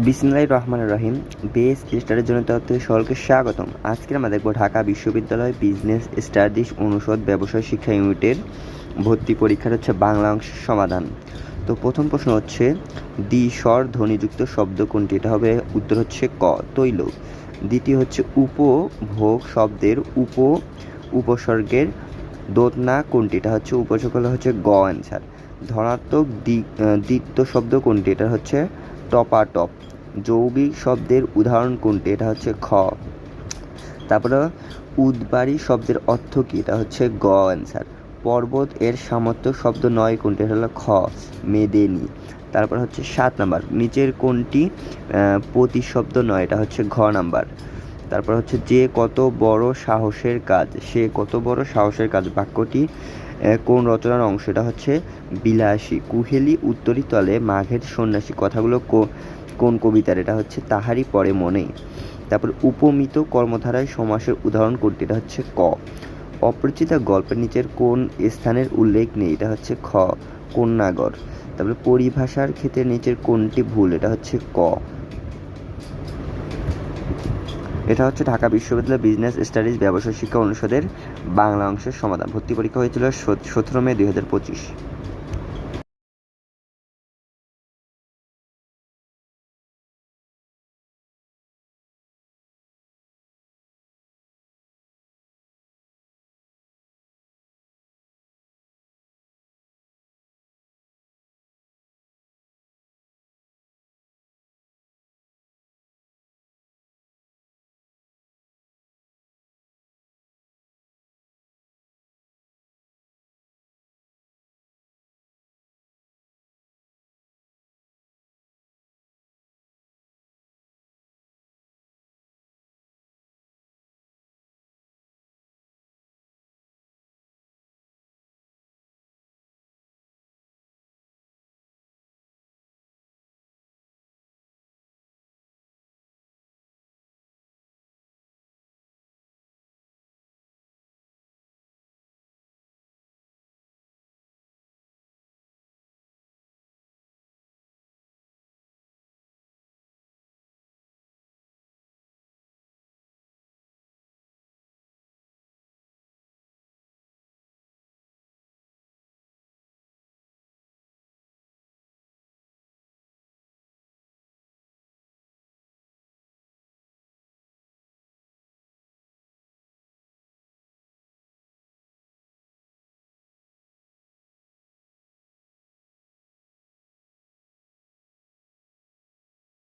বিসমিল্লাহির রহমানির রহিম। বেস স্টাডির জন্য তথ্যে সকলকে স্বাগতম। আজকে আমরা দেখব ঢাকা বিশ্ববিদ্যালয় বিজনেস স্টাডিজ অনুষদ ব্যবসায় শিক্ষা ইউনিটের ভর্তি পরীক্ষার বাংলা অংশের সমাধান। তো প্রথম প্রশ্ন হচ্ছে দ্বি-স্বর ধ্বনিযুক্ত শব্দ কোনটি? এটা হবে উত্তর হচ্ছে ক, তৈল। দ্বিতীয় হচ্ছে উপভোগ শব্দের উপসর্গের দোতনা কোনটি? এটা হচ্ছে উপসর্গ হচ্ছে গ অ্যান্সার। ধনাত্মক দ্বিত্ব শব্দ কোনটি? এটা হচ্ছে টপাটপ। যৌগিক শব্দের উদাহরণ কোনটি? এটা হচ্ছে খ। তারপরে উদবাড়ি শব্দের অর্থ কী? এটা হচ্ছে গ অ্যান্সার। পর্বত এর সামর্থ্য শব্দ নয় কোনটি? এটা হলো খ, মেদেনি। তারপর হচ্ছে 7 নাম্বার, নিচের কোনটি প্রতিশব্দ নয়? এটা হচ্ছে ঘ নাম্বার। তারপর হচ্ছে যে কত বড় সাহসের কাজ, সে কত বড় সাহসের কাজ বাক্যটি কোন রচনার অংশ? এটা হচ্ছে বিলাসী। কুহেলি উত্তরী তলে মাঘের সন্ন্যাসী কথাগুলো কোন কবিতার? এটা হচ্ছে তাহারই পরে মনে। তারপর উপমিত কর্মধারায় সমাসের উদাহরণ কোনটি? এটা হচ্ছে ক। অপরিচিতা গল্পের নিচের কোন স্থানের উল্লেখ নেই? এটা হচ্ছে খ, কন্যাগর। তারপরে পরিভাষার ক্ষেত্রে নিচের কোনটি ভুল? এটা হচ্ছে ক। এটা হচ্ছে ঢাকা বিশ্ববিদ্যালয় বিজনেস স্টাডিজ ব্যবসায় শিক্ষা অনুষদের বাংলা অংশের সমাধান। ভর্তি পরীক্ষা হয়েছিল 17 মে 2025।